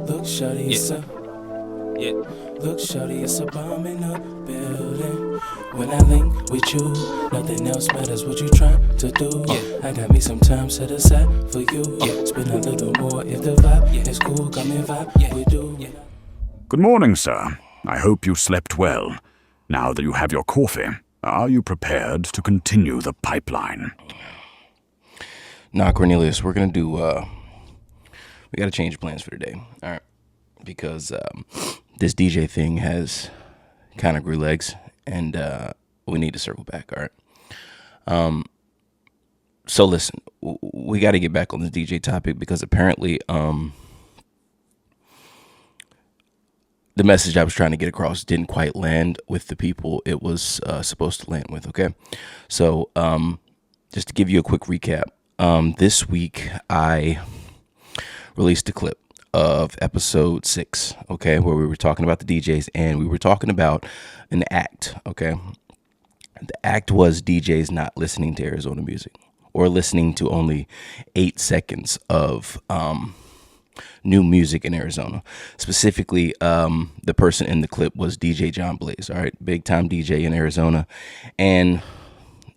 Look, shawty, it's a Look, shawty, it's a bomb in the building. When I link with you, nothing else matters. What you trying to do? I got me some time set aside for you. Spend a little more if the vibe is cool. Come and vibe we do. Good morning, sir. I hope you slept well. Now that you have your coffee, are you prepared to continue the pipeline? Nah, Cornelius, we're gonna do. We gotta change plans for today. All right, because this DJ thing has kind of grew legs, and we need to circle back. All right. So listen, we got to get back on this DJ topic because apparently, the message I was trying to get across didn't quite land with the people it was supposed to land with. Okay, so just to give you a quick recap, this week I released a clip of episode 6, okay, where we were talking about the DJs and we were talking about an act, okay. The act was DJs not listening to Arizona music or listening to only 8 seconds of new music in Arizona. Specifically, the person in the clip was DJ John Blaze, all right, big time DJ in Arizona. And,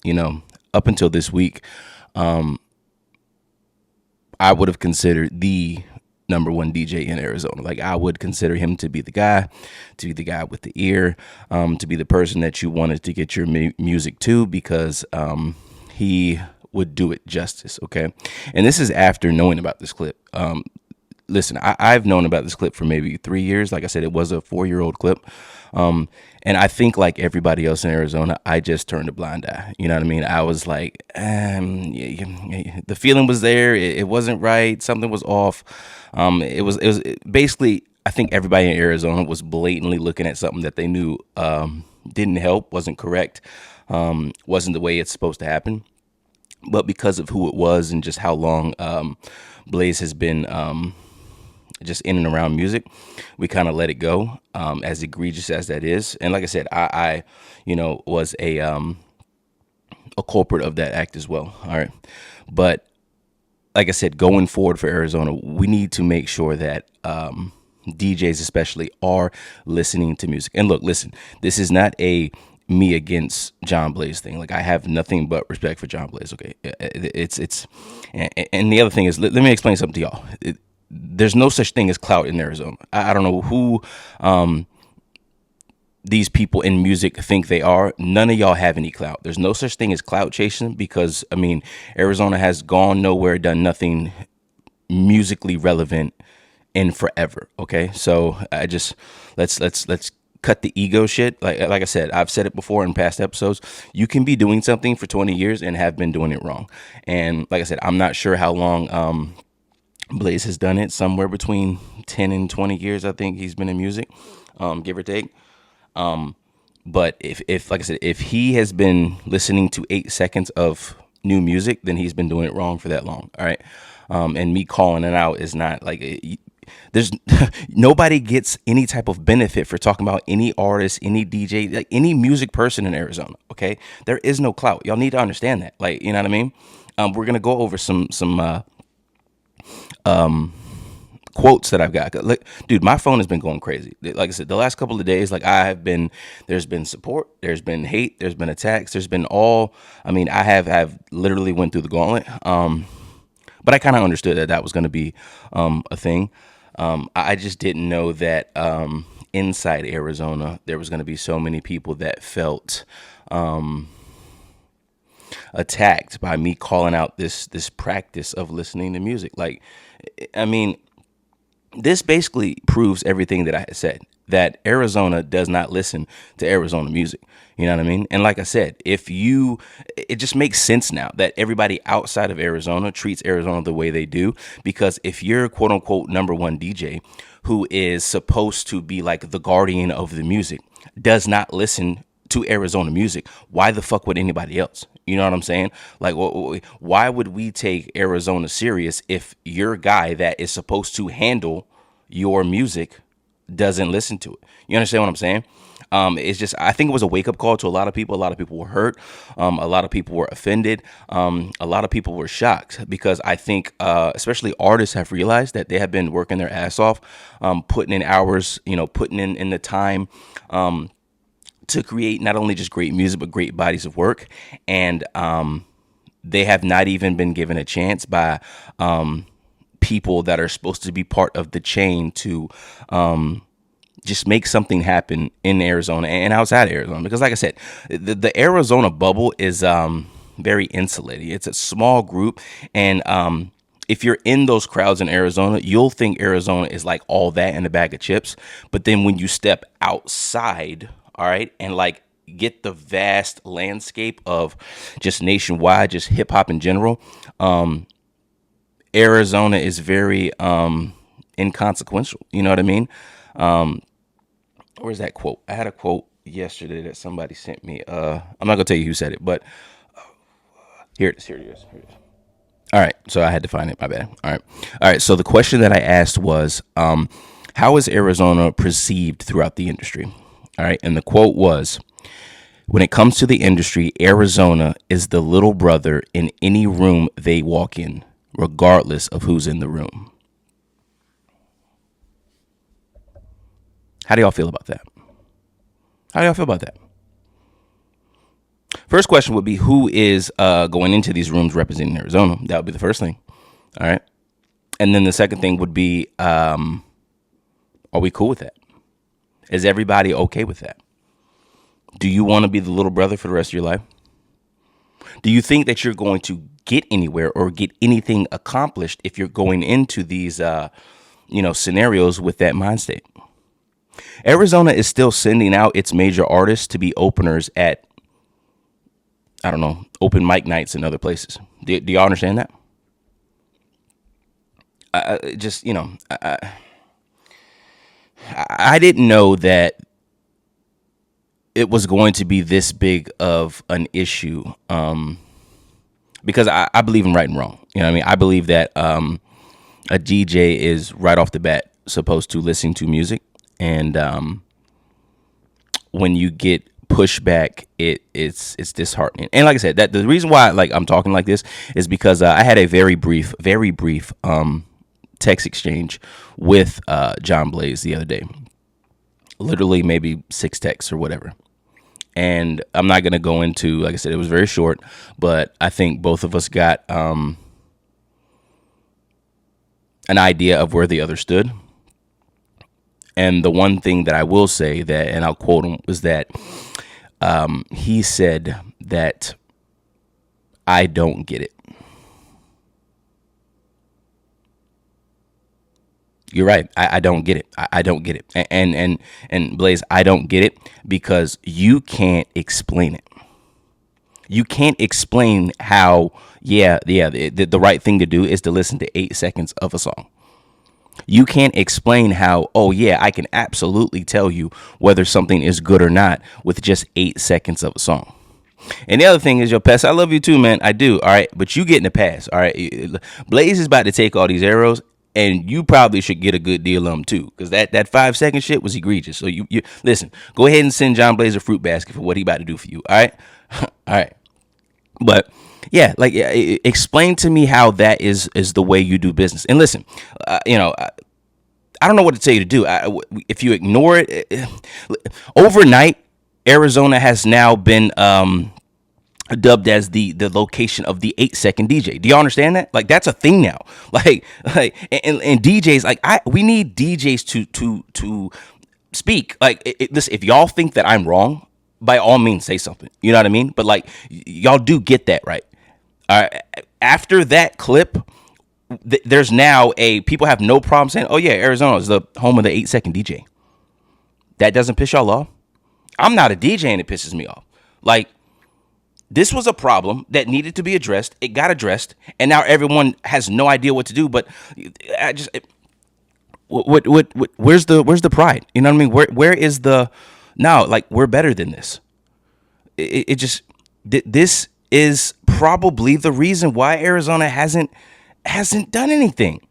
you know, up until this week, I would have considered the number one DJ in Arizona. Like, I would consider him to be the guy with the ear, to be the person that you wanted to get your music to, because he would do it justice. Okay. And this is after knowing about this clip. Listen, I've known about this clip for maybe 3 years. Like I said, it was a 4-year-old clip. And I think like everybody else in Arizona, I just turned a blind eye. You know what I mean? I was like, the feeling was there. It wasn't right. Something was off. It was basically, I think everybody in Arizona was blatantly looking at something that they knew didn't help, wasn't correct, wasn't the way it's supposed to happen. But because of who it was and just how long Blaze has been just in and around music, we kind of let it go, as egregious as that is. And like I said, I was a culprit of that act as well. All right. But like I said, going forward for Arizona, we need to make sure that DJs especially are listening to music. And look, listen, this is not a me against John Blaze thing. Like, I have nothing but respect for John Blaze. Okay. And the other thing is, let me explain something to y'all. There's no such thing as clout in Arizona. I don't know who these people in music think they are. None of y'all have any clout. There's no such thing as clout chasing, because I mean, Arizona has gone nowhere, done nothing musically relevant in forever. Okay, so I just let's cut the ego shit. Like I said, I've said it before in past episodes. You can be doing something for 20 years and have been doing it wrong. And like I said, I'm not sure how long Blaze has done it. Somewhere between 10 and 20 years, I think he's been in music, give or take. But if like I said, if he has been listening to 8 seconds of new music, then he's been doing it wrong for that long. All right. And me calling it out is not like there's nobody gets any type of benefit for talking about any artist, any DJ, like any music person in Arizona. Okay. There is no clout. Y'all need to understand that. Like, you know what I mean? We're going to go over some quotes that I've got. Like, dude, my phone has been going crazy. Like I said, the last couple of days, like there's been support, there's been hate, there's been attacks, there's been I have literally went through the gauntlet. But I kind of understood that was going to be a thing. I just didn't know that inside Arizona, there was going to be so many people that felt attacked by me calling out this practice of listening to music. Like, I mean, this basically proves everything that I had said, that Arizona does not listen to Arizona music. You know what I mean? And like I said, it just makes sense now that everybody outside of Arizona treats Arizona the way they do, because if you're quote unquote number one DJ who is supposed to be like the guardian of the music does not listen to Arizona music, why the fuck would anybody else? You know what I'm saying? Like, why would we take Arizona serious if your guy that is supposed to handle your music doesn't listen to it. You understand what I'm saying? It's just, I think it was a wake up call to a lot of people. A lot of people were hurt. A lot of people were offended. A lot of people were shocked because I think, especially artists have realized that they have been working their ass off, putting in hours, putting in the time, to create not only just great music, but great bodies of work. And, they have not even been given a chance by, people that are supposed to be part of the chain to, just make something happen in Arizona and outside of Arizona. Because like I said, the Arizona bubble is very insulated. It's a small group. And if you're in those crowds in Arizona, you'll think Arizona is like all that in a bag of chips. But then when you step outside, all right, and like get the vast landscape of just nationwide, just hip hop in general, Arizona is very inconsequential. You know what I mean? Where's that quote? I had a quote yesterday that somebody sent me. I'm not gonna tell you who said it, but here it is. Here it is. Here it is. All right, so I had to find it. My bad. All right. So the question that I asked was, how is Arizona perceived throughout the industry? All right, and the quote was, when it comes to the industry, Arizona is the little brother in any room they walk in, regardless of who's in the room. How do y'all feel about that? How do y'all feel about that? First question would be, who is going into these rooms representing Arizona? That would be the first thing. All right. And then the second thing would be, are we cool with that? Is everybody okay with that? Do you want to be the little brother for the rest of your life? Do you think that you're going to get anywhere or get anything accomplished if you're going into these, scenarios with that mind state? Arizona is still sending out its major artists to be openers at, I don't know, open mic nights and other places. Do y'all understand that? I didn't know that it was going to be this big of an issue, because I believe in right and wrong. You know what I mean? I believe that a DJ is right off the bat supposed to listen to music. And when you get pushback, it's disheartening. And like I said, that the reason why I'm talking like this is because I had a very brief text exchange with John Blaze the other day. Literally maybe 6 texts or whatever. And I'm not going to go into, like I said, it was very short, but I think both of us got an idea of where the other stood. And the one thing that I will say that, and I'll quote him, was that he said that I don't get it. You're right. I don't get it. I don't get it. And Blaze, I don't get it because you can't explain it. You can't explain how, the right thing to do is to listen to 8 seconds of a song. You can't explain how, I can absolutely tell you whether something is good or not with just 8 seconds of a song. And the other thing is, Pest, I love you too, man. I do. All right. But you getting a pass. All right. Blaze is about to take all these arrows, and you probably should get a good deal on them too. Because that 5-second shit was egregious. So you listen, go ahead and send John Blaze a fruit basket for what he about to do for you. All right. All right. But yeah, explain to me how that is the way you do business. And listen, I don't know what to tell you to do. If you ignore it, overnight, Arizona has now been dubbed as the location of the 8-second DJ. Do y'all understand that? That's a thing now. And DJs, we need DJs to speak. Listen, if y'all think that I'm wrong, by all means say something. You know what I mean? But y'all do get that, right? After that clip, there's now people have no problem saying, oh yeah, Arizona is the home of the 8-second DJ. That doesn't piss y'all off? I'm not a DJ and it pisses me off. This was a problem that needed to be addressed. It got addressed, and now everyone has no idea what to do. But where's the pride? You know what I mean? Where is the now? We're better than this. This is probably the reason why Arizona hasn't done anything.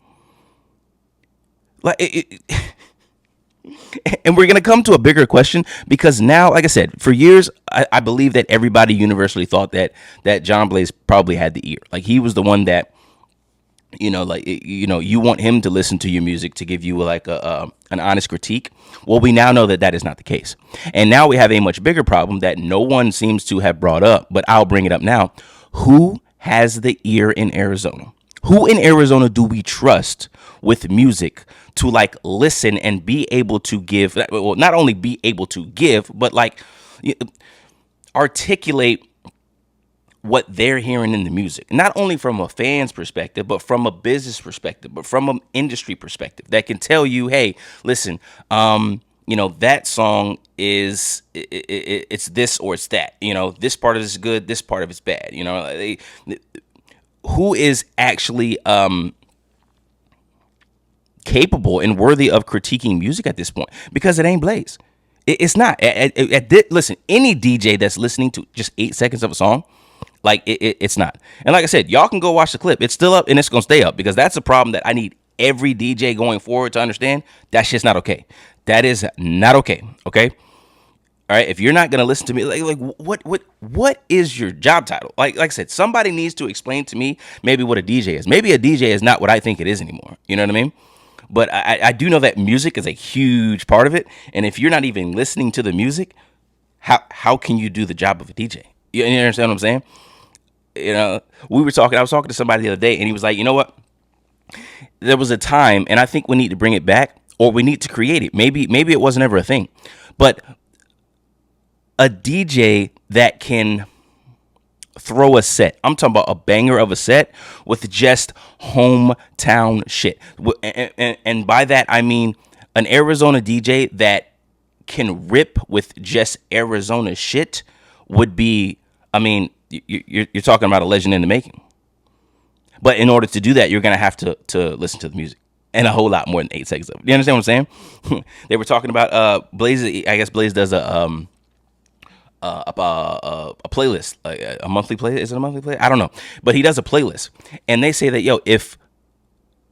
And we're going to come to a bigger question because now, like I said, for years, I believe that everybody universally thought that John Blaze probably had the ear. Like he was the one that, you want him to listen to your music to give you like an honest critique. Well, we now know that is not the case. And now we have a much bigger problem that no one seems to have brought up, but I'll bring it up now. Who has the ear in Arizona? Who in Arizona do we trust with music to like listen and be able to give, well, not only be able to give, but like articulate what they're hearing in the music, not only from a fan's perspective, but from a business perspective, but from an industry perspective that can tell you, hey, listen, that song is it's this or it's that, this part of it is good, this part of it's bad, who is actually capable and worthy of critiquing music at this point, because it ain't Blaze. It's not. Listen, any DJ that's listening to just 8 seconds of a song, like it's not. And like I said, y'all can go watch the clip. It's still up and it's gonna stay up because that's a problem that I need every DJ going forward to understand. That shit's not okay. That is not okay. Okay. All right. If you're not gonna listen to me, like what is your job title? Like I said, somebody needs to explain to me maybe what a DJ is. Maybe a DJ is not what I think it is anymore. You know what I mean? But I do know that music is a huge part of it. And if you're not even listening to the music, how can you do the job of a DJ? You understand what I'm saying? I was talking to somebody the other day and he was like, you know what? There was a time, and I think we need to bring it back or we need to create it. Maybe it wasn't ever a thing, but a DJ that can throw a set. I'm talking about a banger of a set with just hometown shit. And by that, I mean an Arizona DJ that can rip with just Arizona shit would be, I mean, you're talking about a legend in the making. But in order to do that, you're going to have to listen to the music and a whole lot more than 8 seconds of it. You understand what I'm saying? They were talking about Blaze. I guess Blaze does a playlist, like a monthly playlist. Is it a monthly playlist? I don't know. But he does a playlist. And they say that, if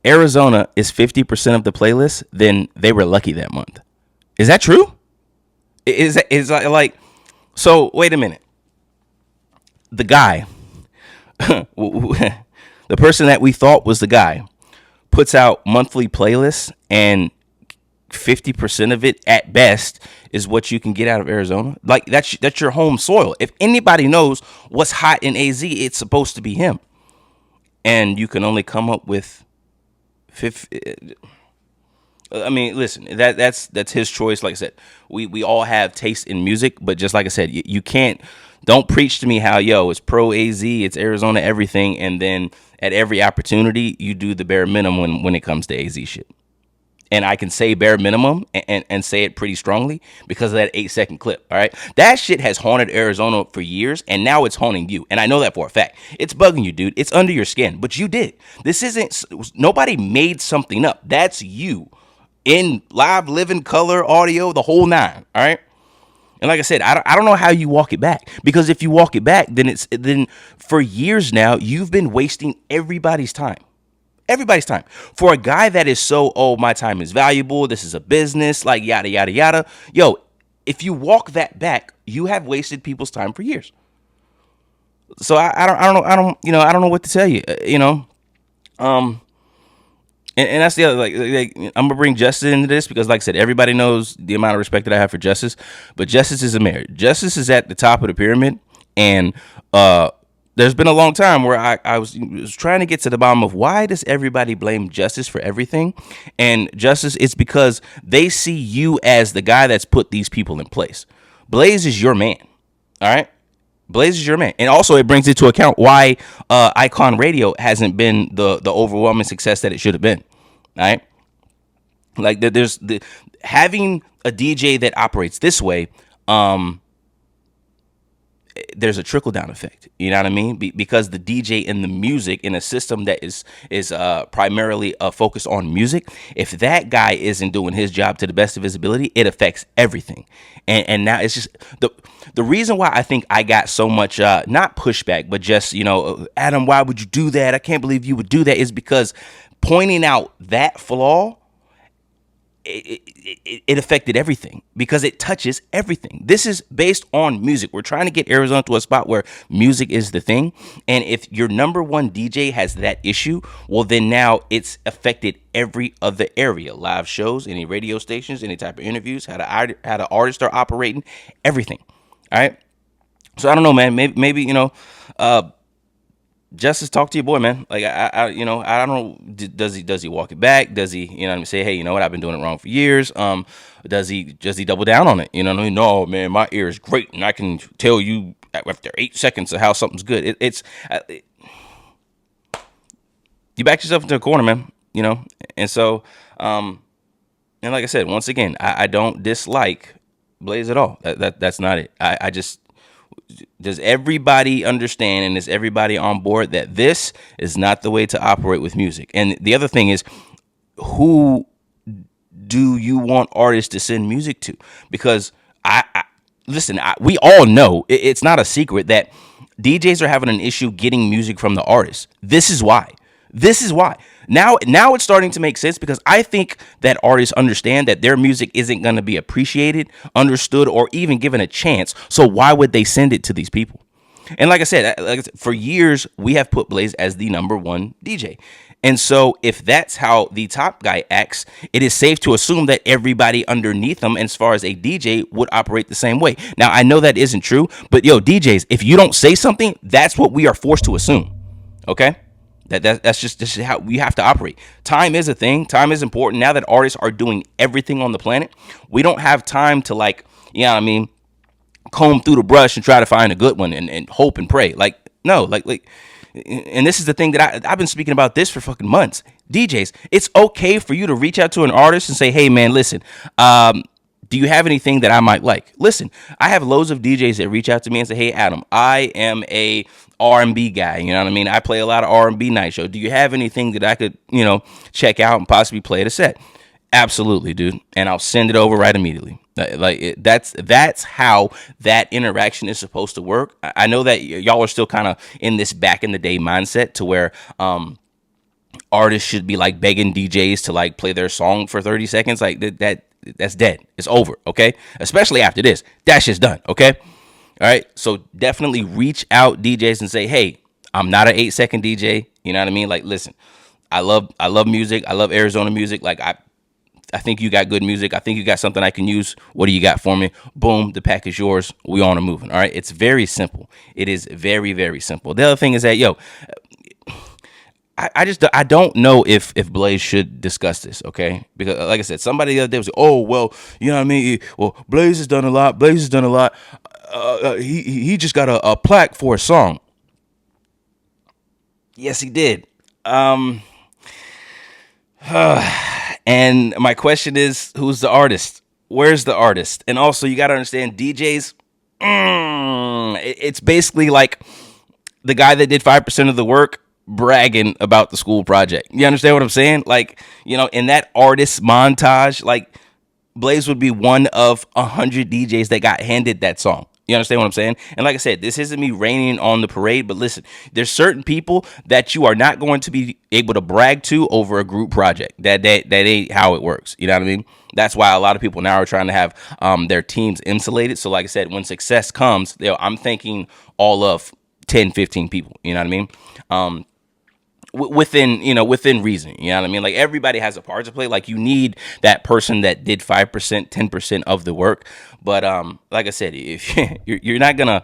Arizona is 50% of the playlist, then they were lucky that month. Is that true? Is like, so wait a minute. The guy, the person that we thought was the guy, puts out monthly playlists, and 50% of it at best is what you can get out of Arizona. Like that's your home soil. If anybody knows what's hot in AZ, it's supposed to be him. And you can only come up with 50. I mean, listen, that's his choice. Like I said, we all have taste in music, but just like I said, you can't. Don't preach to me how, it's pro AZ, it's Arizona everything, and then at every opportunity you do the bare minimum when it comes to AZ shit. And I can say bare minimum and say it pretty strongly because of that 8-second clip. All right. That shit has haunted Arizona for years, and now it's haunting you. And I know that for a fact. It's bugging you, dude. It's under your skin. But you did. This isn't, nobody made something up. That's you in live, living color, audio, the whole nine. All right. And like I said, I don't know how you walk it back, because if you walk it back, then for years now, you've been wasting everybody's time. Everybody's time. For a guy that is so, my time is valuable, this is a business, like yada, yada, yada. If you walk that back, you have wasted people's time for years. So I don't know what to tell you, And that's the other, like I'm gonna bring Justice into this because, like I said, everybody knows the amount of respect that I have for Justice, but Justice is a mayor. Justice is at the top of the pyramid, and there's been a long time where I was trying to get to the bottom of why does everybody blame Justice for everything, and Justice, it's because they see you as the guy that's put these people in place. Blaze is your man, all right. Blaze is your man. And also it brings into account why Icon Radio hasn't been the overwhelming success that it should have been. All right. Like there's having a DJ that operates this way, there's a trickle down effect. You know what I mean? Because the DJ and the music in a system that is primarily focused on music, if that guy isn't doing his job to the best of his ability, it affects everything. And now it's just the reason why I think I got so much not pushback, but just, Adam, why would you do that? I can't believe you would do that, is because pointing out that flaw, it affected everything because it touches everything. This is based on music. We're trying to get Arizona to a spot where music is the thing. And if your number one DJ has that issue, well, then now it's affected every other area. Live shows, any radio stations, any type of interviews, how the artists are operating, everything. All right. So I don't know, man. Maybe Justice, talk to your boy, man. Like I don't know. Does he walk it back? Does he, say, hey, you know what? I've been doing it wrong for years. Does he double down on it? You know what I mean? No, man, my ear is great, and I can tell you after 8 seconds of how something's good. You backed yourself into a corner, man. And so, and like I said, once again, I don't dislike Blaze at all. That's not it. I just. Does everybody understand and is everybody on board that this is not the way to operate with music? And the other thing is, who do you want artists to send music to? Because listen, we all know it's not a secret that DJs are having an issue getting music from the artists. This is why. Now it's starting to make sense because I think that artists understand that their music isn't going to be appreciated, understood, or even given a chance. So why would they send it to these people? And like I said, for years, we have put Blaze as the number one DJ. And so if that's how the top guy acts, it is safe to assume that everybody underneath him, as far as a DJ, would operate the same way. Now, I know that isn't true, but DJs, if you don't say something, that's what we are forced to assume. Okay? That's just how we have to operate. Time is a thing. Time is important. Now that artists are doing everything on the planet, we don't have time to comb through the brush and try to find a good one and hope and pray. And this is the thing that I've been speaking about this for fucking months. DJs, it's okay for you to reach out to an artist and say, hey man, listen, do you have anything that I might like? Listen, I have loads of DJs that reach out to me and say, hey, Adam, I am a R&B guy. You know what I mean? I play a lot of R&B night show. Do you have anything that I could, check out and possibly play at a set? Absolutely, dude. And I'll send it over right immediately. That's how that interaction is supposed to work. I know that y'all are still kind of in this back in the day mindset to where, artists should be like begging DJs to like play their song for 30 seconds. Like that's dead. It's over. Okay. Especially after this, that shit's done. Okay. All right. So definitely reach out DJs and say, hey, I'm not an 8-second DJ. You know what I mean? Like, listen, I love music. I love Arizona music. Like I think you got good music. I think you got something I can use. What do you got for me? Boom, the pack is yours. We on a moving. All right. It's very simple. It is very, very simple. The other thing is that, I don't know if Blaze should discuss this, okay? Because like I said, somebody the other day was like, oh, well, you know what I mean? Well, Blaze has done a lot. He just got a plaque for a song. Yes, he did. And my question is, who's the artist? Where's the artist? And also, you got to understand, DJs, it's basically like the guy that did 5% of the work bragging about the school project. You understand what I'm saying? Like, in that artist montage, like Blaze would be one of 100 DJs that got handed that song. You understand what I'm saying? And like I said, this isn't me raining on the parade, but listen, there's certain people that you are not going to be able to brag to over a group project. That ain't how it works. You know what I mean? That's why a lot of people now are trying to have their teams insulated. So like I said, when success comes, I'm thinking all of 10, 15 people. You know what I mean? Within reason, you know what I mean? Like everybody has a part to play. Like you need that person that did 5%, 10% of the work. But like I said, if you're not gonna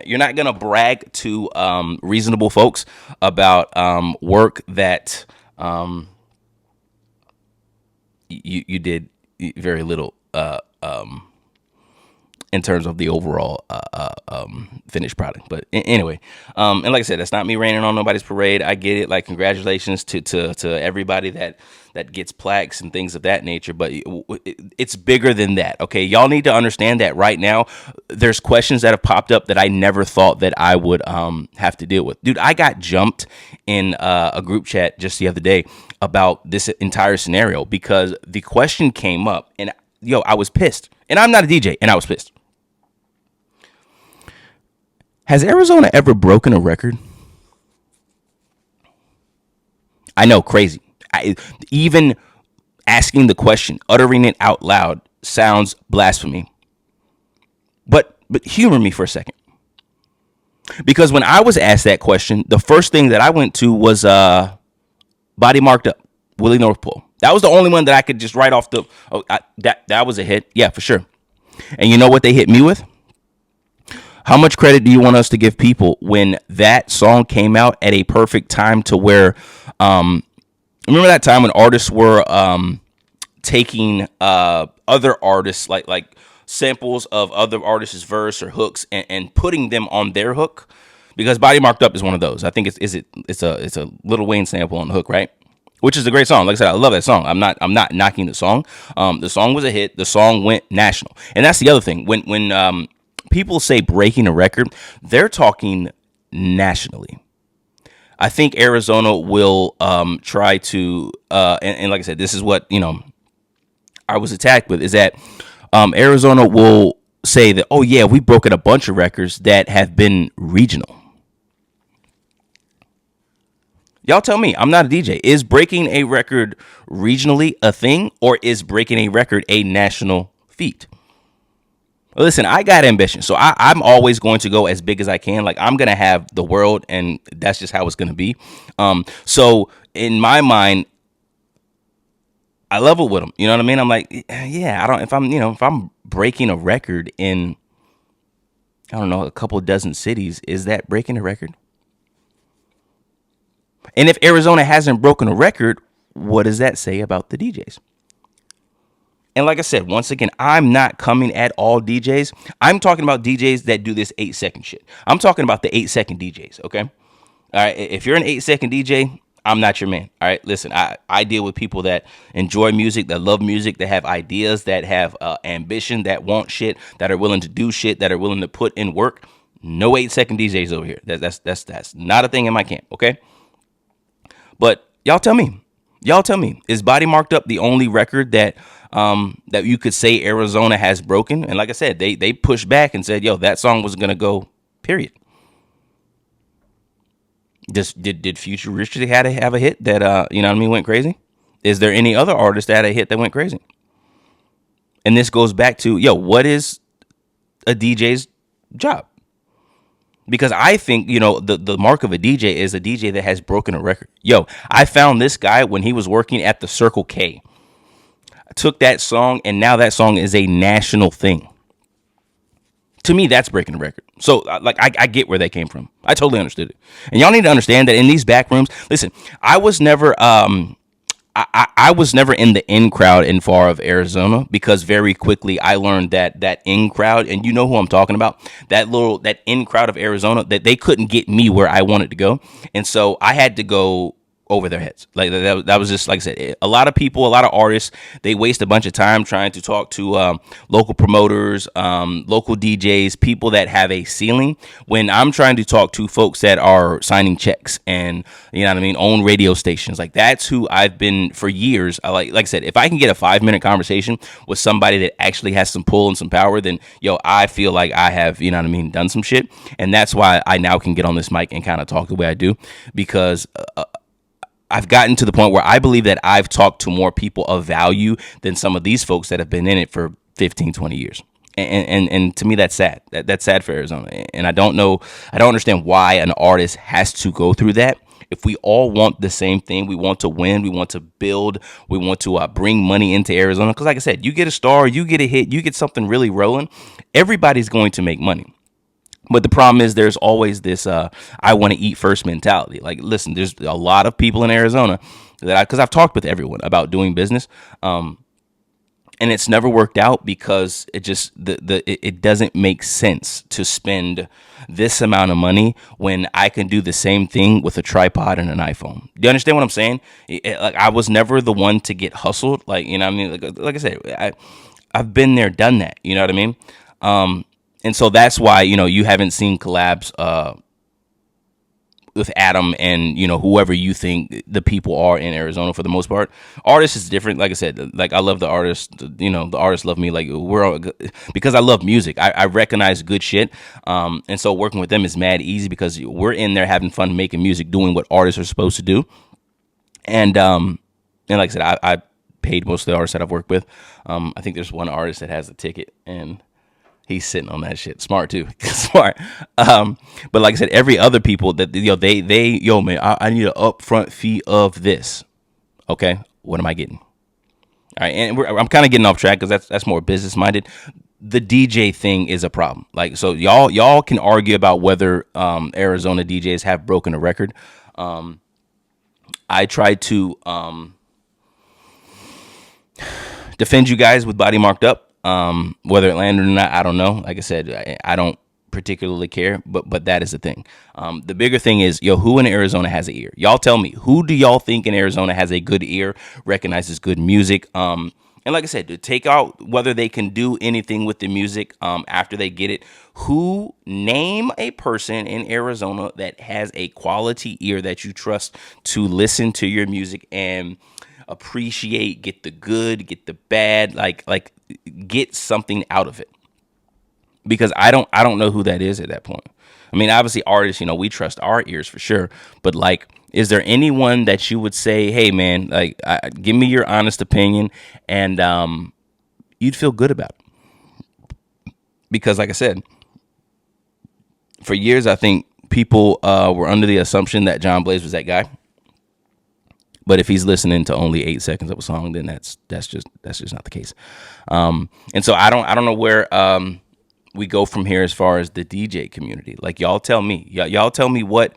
you're not gonna brag to reasonable folks about work that you did very little in terms of the overall finished product. But anyway, and like I said, that's not me raining on nobody's parade. I get it. Like congratulations to everybody that gets plaques and things of that nature. But it's bigger than that. Okay, y'all need to understand that right now there's questions that have popped up that I never thought that I would have to deal with. Dude, I got jumped in a group chat just the other day about this entire scenario because the question came up and I was pissed. And I'm not a DJ, and I was pissed. Has Arizona ever broken a record? I know, crazy. Even asking the question, uttering it out loud sounds blasphemy. But humor me for a second. Because when I was asked that question, the first thing that I went to was Body Marked Up, Willie North Pole. That was the only one that I could just write off the that was a hit. Yeah, for sure. And you know what they hit me with? How much credit do you want us to give people when that song came out at a perfect time to where remember that time when artists were taking other artists like samples of other artists' verse or hooks and putting them on their hook? Because Body Marked Up is one of those. I think it's a Lil Wayne sample on the hook, right? Which is a great song. Like I said, I love that song. I'm not knocking the song. The song was a hit. The song went national. And that's the other thing. When people say breaking a record, they're talking nationally. I think Arizona will try to and like I said, this is what I was attacked with, is that Arizona will say that, oh yeah, we've broken a bunch of records that have been regional. Y'all tell me, I'm not a DJ. Is breaking a record regionally a thing, or is breaking a record a national feat? Well, listen, I got ambition, so I'm always going to go as big as I can. Like, I'm going to have the world, and that's just how it's going to be. So in my mind, I level with them. You know what I mean? I'm like, yeah, if I'm breaking a record in, I don't know, a couple dozen cities, is that breaking a record? And if Arizona hasn't broken a record, what does that say about the DJs? And like I said, once again, I'm not coming at all DJs. I'm talking about DJs that do this 8-second shit. I'm talking about the 8-second DJs, okay? All right, if you're an 8-second DJ, I'm not your man. All right, listen, I deal with people that enjoy music, that love music, that have ideas, that have ambition, that want shit, that are willing to do shit, that are willing to put in work. No 8-second DJs over here. That's not a thing in my camp, okay? But y'all tell me, is Body Marked Up the only record that you could say Arizona has broken? And like I said, they pushed back and said, yo, that song was gonna go, period. Did Future Richard have a hit that went crazy? Is there any other artist that had a hit that went crazy? And this goes back to, yo, what is a DJ's job? Because I think, the mark of a DJ is a DJ that has broken a record. Yo, I found this guy when he was working at the Circle K. I took that song, and now that song is a national thing. To me, that's breaking a record. So, I get where they came from. I totally understood it. And y'all need to understand that in these back rooms, listen, I was never I was never in the in crowd in far of Arizona, because very quickly I learned that in crowd, and you know who I'm talking about, that in crowd of Arizona, that they couldn't get me where I wanted to go. And so I had to go over their heads. Like that was just, like I said, a lot of people, a lot of artists, they waste a bunch of time trying to talk to local promoters, local DJs, people that have a ceiling, when I'm trying to talk to folks that are signing checks and, own radio stations. Like, that's who I've been for years. Like I said, if I can get a 5-minute conversation with somebody that actually has some pull and some power, then I feel like I have, done some shit. And that's why I now can get on this mic and kind of talk the way I do, because I've gotten to the point where I believe that I've talked to more people of value than some of these folks that have been in it for 15, 20 years. And to me, that's sad. That's sad for Arizona. And I don't understand why an artist has to go through that. If we all want the same thing, we want to win, we want to build, we want to bring money into Arizona. Because like I said, you get a star, you get a hit, you get something really rolling, everybody's going to make money. But the problem is there's always this I want to eat first mentality. Like, listen, there's a lot of people in Arizona that because I've talked with everyone about doing business, and it's never worked out because it just it doesn't make sense to spend this amount of money when I can do the same thing with a tripod and an iPhone. Do you understand what I'm saying? Like, I was never the one to get hustled. Like, like I said, I've been there, done that. You know what I mean? And so that's why, you haven't seen collabs with Adam and, whoever you think the people are in Arizona for the most part. Artists is different. Like I said, like, I love the artists, the artists love me. Like, because I love music. I recognize good shit. And so working with them is mad easy because we're in there having fun making music, doing what artists are supposed to do. And like I said, I paid most of the artists that I've worked with. I think there's one artist that has a ticket, and he's sitting on that shit. Smart too. Smart. But like I said, every other people that, man, I need an upfront fee of this. Okay, what am I getting? All right, and I'm kind of getting off track because that's more business minded. The DJ thing is a problem. Like, so y'all can argue about whether Arizona DJs have broken a record. I try to defend you guys with Body Marked Up. Whether it landed or not, I don't know. Like I said, I don't particularly care, but that is the thing. The bigger thing is, who in Arizona has an ear? Y'all tell me, who do y'all think in Arizona has a good ear, recognizes good music? And like I said, to take out whether they can do anything with the music after they get it, who, name a person in Arizona that has a quality ear that you trust to listen to your music and appreciate, get the good, get the bad, like get something out of it. Because I don't know who that is at that point. I mean, obviously artists, we trust our ears for sure, but like, is there anyone that you would say, hey man, like, give me your honest opinion, and you'd feel good about it? Because like I said, for years I think people were under the assumption that John Blaze was that guy. But if he's listening to only 8 seconds of a song, then that's just not the case. And so I don't know where we go from here as far as the DJ community. Like, y'all tell me. Y'all tell me what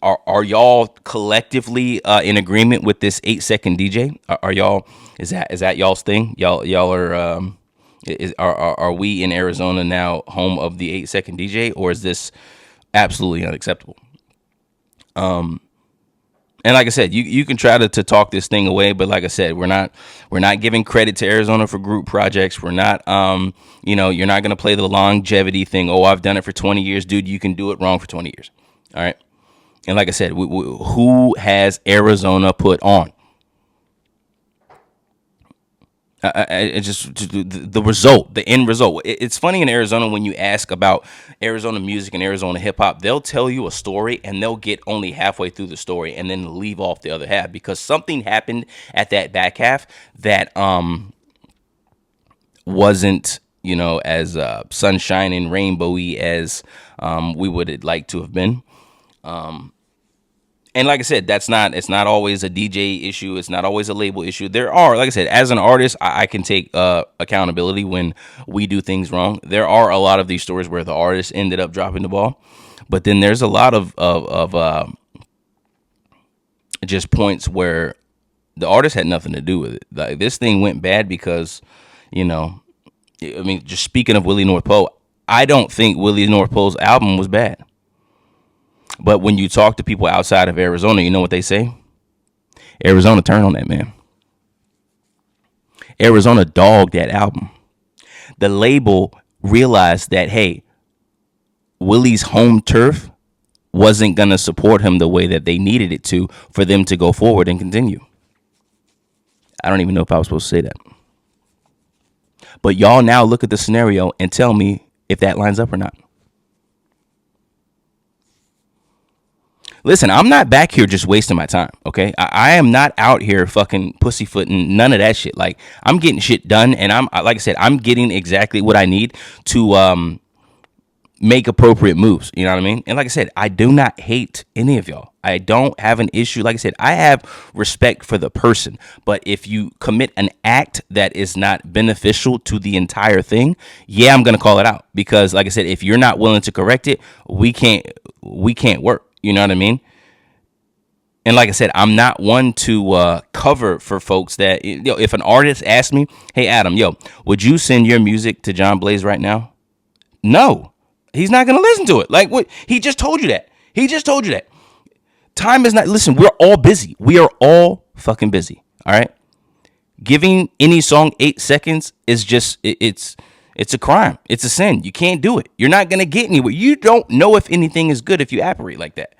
are y'all collectively in agreement with this 8-second DJ? Are y'all, is that y'all's thing? Y'all are we in Arizona now home of the 8-second DJ, or is this absolutely unacceptable? And like I said, you can try to talk this thing away, but like I said, we're not giving credit to Arizona for group projects. We're not, you're not going to play the longevity thing. Oh, I've done it for 20 years, dude. You can do it wrong for 20 years. All right. And like I said, who has Arizona put on? It just the result, the end result. It's funny in Arizona when you ask about Arizona music and Arizona hip hop, they'll tell you a story and they'll get only halfway through the story and then leave off the other half because something happened at that back half that wasn't as sunshine and rainbowy as we would like to have been. And like I said, it's not always a DJ issue. It's not always a label issue. There are, like I said, as an artist, I can take accountability when we do things wrong. There are a lot of these stories where the artist ended up dropping the ball. But then there's a lot of just points where the artist had nothing to do with it. Like, this thing went bad because, just speaking of Willie North Pole, I don't think Willie North Pole's album was bad. But when you talk to people outside of Arizona, you know what they say? Arizona turned on that man. Arizona dogged that album. The label realized that, hey, Willie's home turf wasn't going to support him the way that they needed it to for them to go forward and continue. I don't even know if I was supposed to say that. But y'all now look at the scenario and tell me if that lines up or not. Listen, I'm not back here just wasting my time, okay? I am not out here fucking pussyfooting, none of that shit. Like, I'm getting shit done, and like I said, I'm getting exactly what I need to make appropriate moves, you know what I mean? And like I said, I do not hate any of y'all. I don't have an issue. Like I said, I have respect for the person, but if you commit an act that is not beneficial to the entire thing, yeah, I'm going to call it out, because like I said, if you're not willing to correct it, we can't work. You know what I mean? And like I said, I'm not one to cover for folks that, if an artist asks me, hey, Adam, would you send your music to John Blaze right now? No, he's not going to listen to it. Like, what? He just told you that. Time is not, listen, we're all busy. We are all fucking busy. All right. Giving any song 8 seconds is just, it's a crime. It's a sin. You can't do it. You're not going to get anywhere. You don't know if anything is good if you operate like that.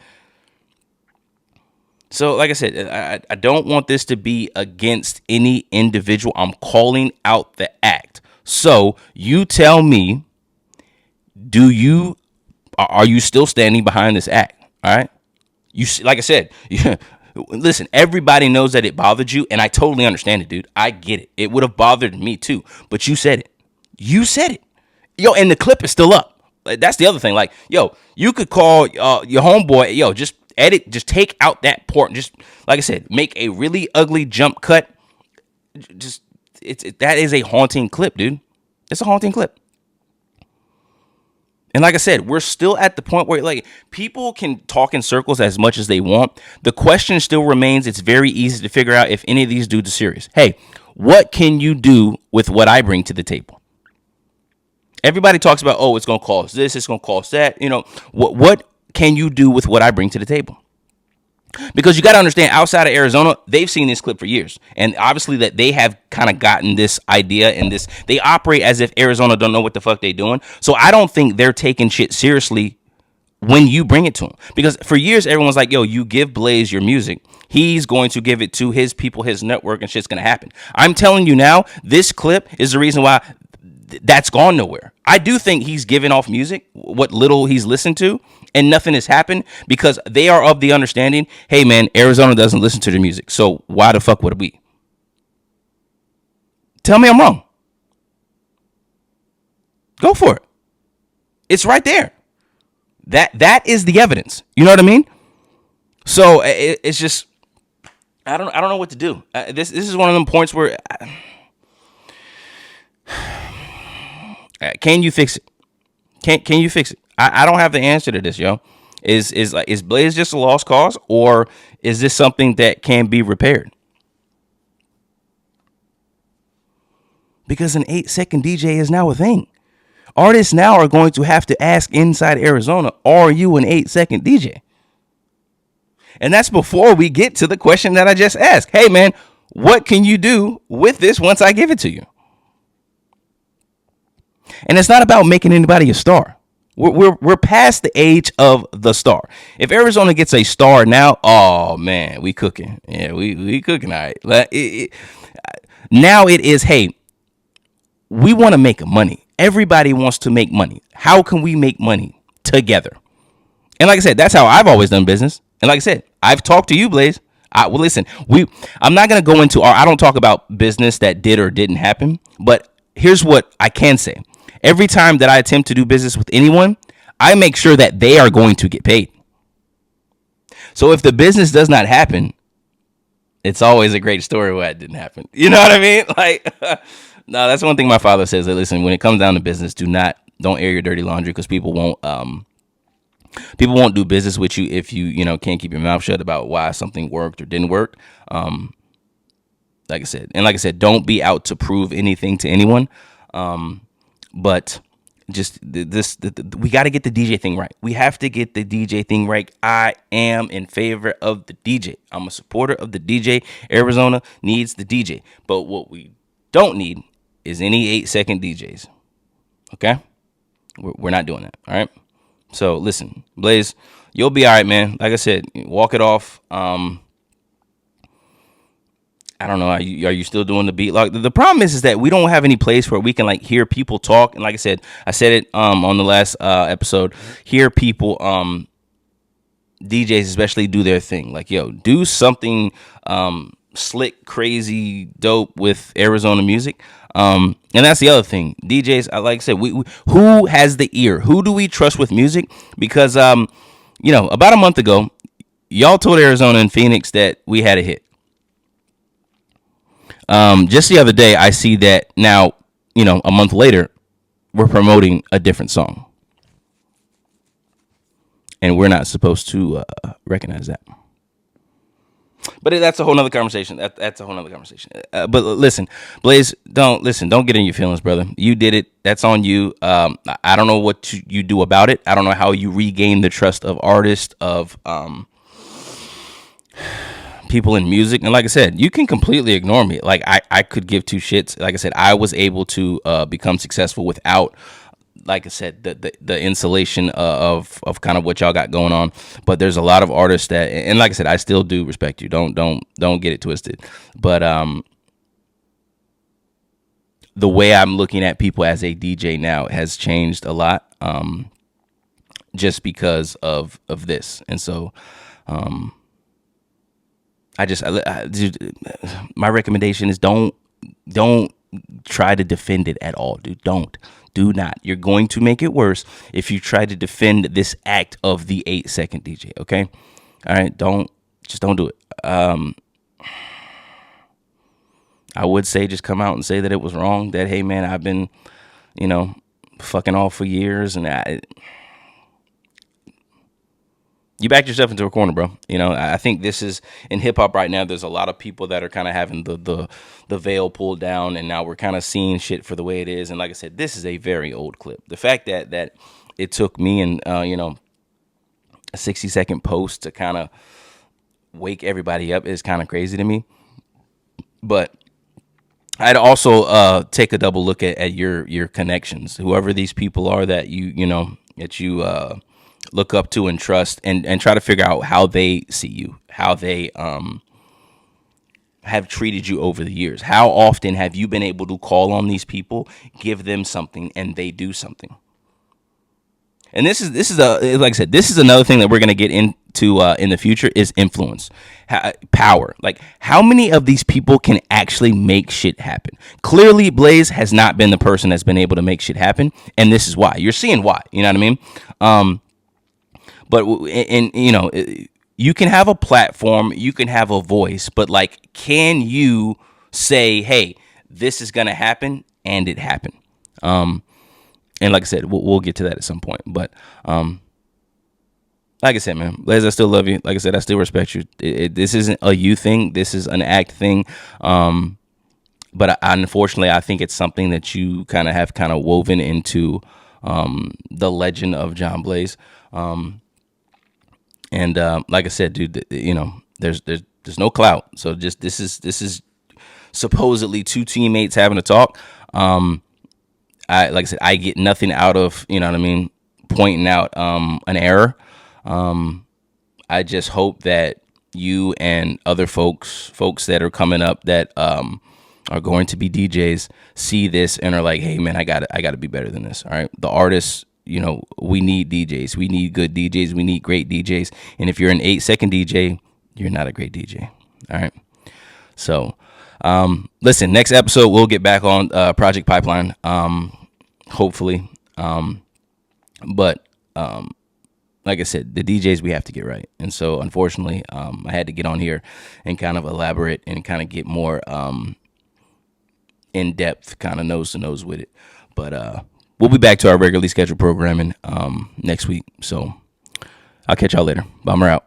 So, like I said, I don't want this to be against any individual. I'm calling out the act. So, you tell me, are you still standing behind this act? All right? Like I said, Listen, everybody knows that it bothered you, and I totally understand it, dude. I get it. It would have bothered me too, but you said it. You said it. Yo, and the clip is still up. Like, that's the other thing. Like, yo, you could call your homeboy, yo, just edit, just take out that part. Just, like I said, make a really ugly jump cut. Just, that is a haunting clip, dude. It's a haunting clip. And like I said, we're still at the point where, like, people can talk in circles as much as they want. The question still remains. It's very easy to figure out if any of these dudes are serious. Hey, what can you do with what I bring to the table? Everybody talks about, oh, it's going to cost this, it's going to cost that. You know, what can you do with what I bring to the table? Because you got to understand, outside of Arizona, they've seen this clip for years. And obviously that they have kind of gotten this idea and this, they operate as if Arizona don't know what the fuck they doing. So I don't think they're taking shit seriously when you bring it to them. Because for years, everyone's like, yo, you give Blaze your music, he's going to give it to his people, his network, and shit's going to happen. I'm telling you now, this clip is the reason why that's gone nowhere. I do think he's giving off music, what little he's listened to, and nothing has happened because they are of the understanding, hey, man, Arizona doesn't listen to the music, so why the fuck would we? Tell me I'm wrong. Go for it. It's right there. That is the evidence. You know what I mean? So it's just, I don't know what to do. This is one of them points where can you fix it? Can you fix it? I don't have the answer to this, yo. Is Blaze just a lost cause, or is this something that can be repaired? Because an 8-second DJ is now a thing. Artists now are going to have to ask inside Arizona, are you an 8-second DJ? And that's before we get to the question that I just asked. Hey, man, what can you do with this once I give it to you? And it's not about making anybody a star. We're past the age of the star. If Arizona gets a star now, oh man, we cooking. Yeah, we cooking. All right. Now it is, hey, we want to make money. Everybody wants to make money. How can we make money together? And like I said, that's how I've always done business. And like I said, I've talked to you, Blaze. Well, listen, I'm not going to go into I don't talk about business that did or didn't happen, but here's what I can say. Every time that I attempt to do business with anyone, I make sure that they are going to get paid. So if the business does not happen, it's always a great story why it didn't happen. You know what I mean? Like, no, that's one thing my father says. That, listen, when it comes down to business, don't air your dirty laundry, because people won't do business with you if you can't keep your mouth shut about why something worked or didn't work. Like I said, don't be out to prove anything to anyone. But just we got to get the DJ thing right. We have to get the DJ thing right. I am in favor of the DJ. I'm a supporter of the DJ. Arizona needs the DJ. But what we don't need is any 8-second DJs. Okay? We're not doing that. All right? So listen, Blaze, you'll be all right, man. Like I said, walk it off. I don't know. Are you still doing the beat log? The problem is that we don't have any place where we can like hear people talk. And like I said it on the last episode. Hear people DJs especially do their thing. Like, yo, do something slick, crazy, dope with Arizona music. And that's the other thing. DJs, like I said, we who has the ear? Who do we trust with music? Because about a month ago, y'all told Arizona and Phoenix that we had a hit. Just the other day, I see that now, a month later, we're promoting a different song. And we're not supposed to recognize that. But that's a whole nother conversation. That's a whole nother conversation. But listen, Blaze, don't get in your feelings, brother. You did it. That's on you. I don't know what you do about it. I don't know how you regain the trust of artists, of people in music. And like I said, you can completely ignore me. Like I could give two shits. Like I said, I was able to become successful without, like I said, the insulation of kind of what y'all got going on. But there's a lot of artists that, and like I said, I still do respect you. Don't get it twisted. But the way I'm looking at people as a DJ now has changed a lot, just because of this. And so dude, my recommendation is don't try to defend it at all, dude. Do not. You're going to make it worse if you try to defend this act of the 8-second DJ. Okay, all right. Don't do it. I would say just come out and say that it was wrong. That, hey man, I've been, fucking off for years, and you backed yourself into a corner, bro. I think this is in hip hop right now. There's a lot of people that are kind of having the veil pulled down, and now we're kind of seeing shit for the way it is. And like I said, this is a very old clip. The fact that it took me and a 60-second post to kind of wake everybody up is kind of crazy to me. But I'd also take a double look at your connections, whoever these people are that you look up to and trust, and try to figure out how they see you, how they have treated you over the years. How often have you been able to call on these people, give them something, and they do something? And this is like I said, this is another thing that we're going to get into in the future is influence, power. Like, how many of these people can actually make shit happen? Clearly, Blaze has not been the person that's been able to make shit happen, and this is why. You're seeing why. You know what I mean? But you can have a platform, you can have a voice, but like, can you say, hey, this is going to happen, and it happened? And like I said, we'll get to that at some point. But like I said, man, Blaze, I still love you. Like I said, I still respect you. This isn't a you thing. This is an act thing. But unfortunately, I think it's something that you kind of woven into the legend of John Blaze. And like I said, dude, there's no clout. So just this is supposedly two teammates having a talk. Like I said, I get nothing out of, pointing out an error. I just hope that you and other folks that are coming up that are going to be DJs see this and are like, hey man, I got to be better than this. All right, the artists, we need DJs, we need good DJs, we need great DJs. And if you're an 8-second DJ, you're not a great DJ. All right, so. Listen, next episode we'll get back on Project Pipeline, hopefully. But like I said, the DJs we have to get right, and so unfortunately, I had to get on here and kind of elaborate and kind of get more in depth, kind of nose to nose with it. But we'll be back to our regularly scheduled programming next week. So I'll catch y'all later. Bomber out.